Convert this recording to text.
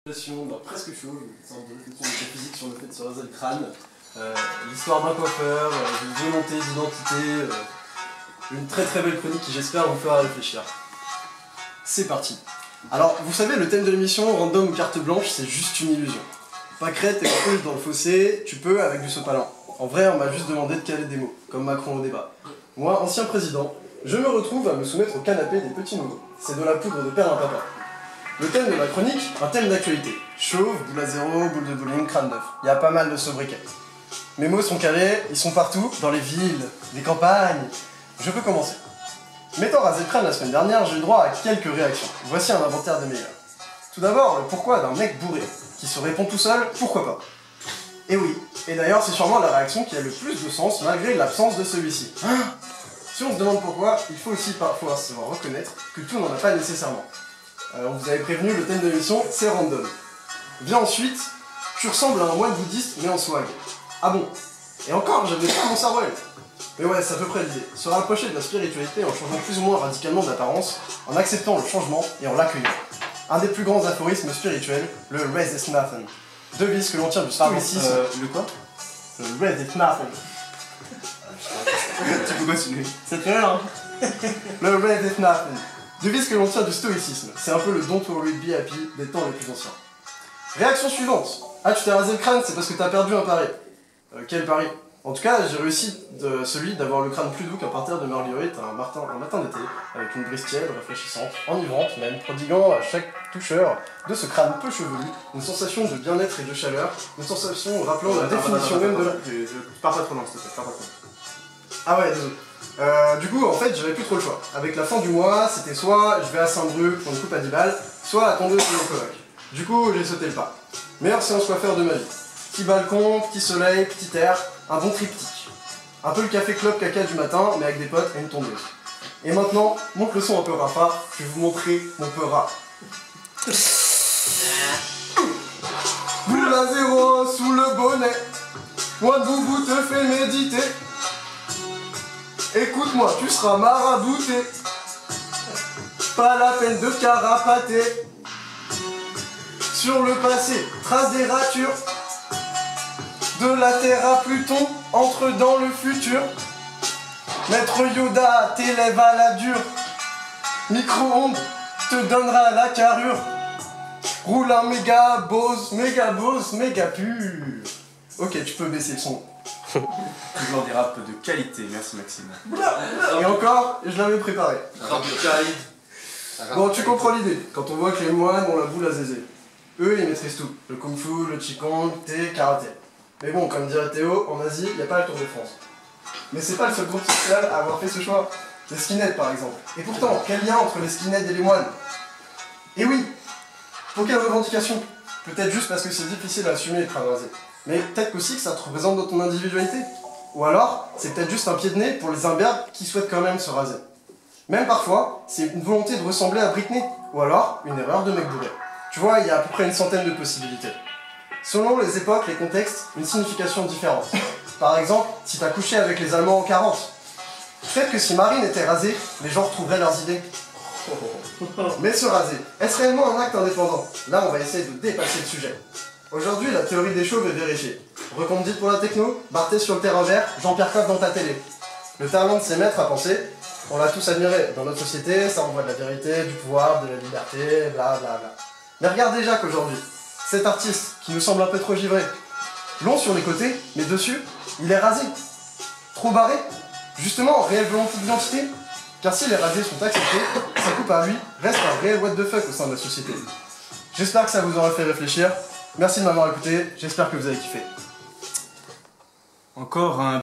Presque chaud, une sorte de réflexion métaphysique sur le fait de se raser le crâne, l'histoire d'un coiffeur, une volonté d'identité, une très très belle chronique qui j'espère vous fera réfléchir. C'est parti. Alors vous savez, le thème de l'émission, random ou carte blanche, c'est juste une illusion. Pâquerette et creuse dans le fossé, tu peux avec du sopalin. En vrai, on m'a juste demandé de caler des mots, comme Macron au débat. Moi, ancien président, je me retrouve à me soumettre au canapé des petits nouveaux. C'est de la poudre de perlimpinpin. Le thème de ma chronique, un thème d'actualité. Chauve, boule à zéro, boule de bowling, crâne d'œuf. Il y a pas mal de sobriquets. Mes mots sont calés, ils sont partout, dans les villes, les campagnes. Je peux commencer. M'étant rasé le crâne la semaine dernière, j'ai eu droit à quelques réactions. Voici un inventaire des meilleurs. Tout d'abord, le pourquoi d'un mec bourré, qui se répond tout seul, pourquoi pas. Et oui, et d'ailleurs c'est sûrement la réaction qui a le plus de sens malgré l'absence de celui-ci. Si on se demande pourquoi, il faut aussi parfois savoir reconnaître que tout n'en a pas nécessairement. On vous avait prévenu, le thème de l'émission, c'est random. Vient ensuite, tu ressembles à un moine bouddhiste mais en swag. Ah bon? Et encore, j'avais pas mon cerveau. Mais ouais, c'est à peu près l'idée. Se rapprocher de la spiritualité en changeant plus ou moins radicalement d'apparence, en acceptant le changement et en l'accueillant. Un des plus grands aphorismes spirituels, le resist nothing. Devise que l'on tient du stoïcisme. Le quoi? Le resist nothing. Tu peux continuer. C'est clair, hein? Le resist nothing. Devise que l'on tient du stoïcisme. C'est un peu le don't worry be happy des temps les plus anciens. Réaction suivante. Ah, tu t'es rasé le crâne, c'est parce que t'as perdu un pari. Quel pari? En tout cas, j'ai réussi celui d'avoir le crâne plus doux qu'un parterre de marguerite un matin d'été, avec une brise tiède, rafraîchissante, enivrante même, prodiguant à chaque toucheur de ce crâne peu chevelu une sensation de bien-être et de chaleur, une sensation rappelant la définition même de la... Pars pas trop loin, s'il te plaît, pars pas trop. Ah ouais, désolé. Du coup, en fait, j'avais plus trop le choix. Avec la fin du mois, c'était soit je vais à Saint-Brieuc pour une coupe à 10 balles, soit à tomber sur mon coloc. Du coup, j'ai sauté le pas. Meilleure séance coiffeur de ma vie. Petit balcon, petit soleil, petit air, un bon triptyque. Un peu le café club caca du matin, mais avec des potes et une tondeuse. Et maintenant, monte le son un peu rafa, je vais vous montrer mon peu rat. Boule à zéro sous le bonnet, moi de boubou te fait méditer. Écoute-moi, tu seras marabouté. Pas la peine de carapater. Sur le passé, trace des ratures. De la Terre à Pluton, entre dans le futur. Maître Yoda t'élève à la dure. Micro-ondes te donnera la carrure. Roule un méga Bose, méga pur. Ok, tu peux baisser le son. Toujours des raps de qualité, merci Maxime. Et encore, je l'avais préparé. Bon, tu comprends l'idée, quand on voit que les moines ont la boule à zézé. Eux, ils maîtrisent tout. Le kung-fu, le qigong, thé, karaté. Mais bon, comme dirait Théo, en Asie, il n'y a pas le Tour de France. Mais c'est pas le seul groupe social à avoir fait ce choix. Les skinheads, par exemple. Et pourtant, quel lien entre les skinheads et les moines? Et oui, pour quelle revendication? Peut-être juste parce que c'est difficile à assumer le crâne rasé. Mais peut-être qu'aussi que ça te représente dans ton individualité. Ou alors, c'est peut-être juste un pied de nez pour les imberbes qui souhaitent quand même se raser. Même parfois, c'est une volonté de ressembler à Britney. Ou alors, une erreur de mec bourré. Tu vois, il y a à peu près une centaine de possibilités. Selon les époques, les contextes, une signification différente. Par exemple, si t'as couché avec les Allemands en 40. Peut-être que si Marine était rasée, les gens retrouveraient leurs idées. Mais se raser, est-ce réellement un acte indépendant? Là, on va essayer de dépasser le sujet. Aujourd'hui, la théorie des chauves est vérifiée. Recommandite pour la techno, Barthé sur le terrain vert, Jean-Pierre Coff dans ta télé. Le talent de ses maîtres à penser, on l'a tous admiré. Dans notre société, ça envoie de la vérité, du pouvoir, de la liberté, bla bla bla. Mais regarde déjà qu'aujourd'hui, cet artiste, qui nous semble un peu trop givré, long sur les côtés, mais dessus, il est rasé. Trop barré. Justement, réelle volonté d'identité. Car si les rasés sont acceptés, sa coupe à lui reste un réel what the fuck au sein de la société. J'espère que ça vous aura fait réfléchir. Merci de m'avoir écouté, j'espère que vous avez kiffé. Encore un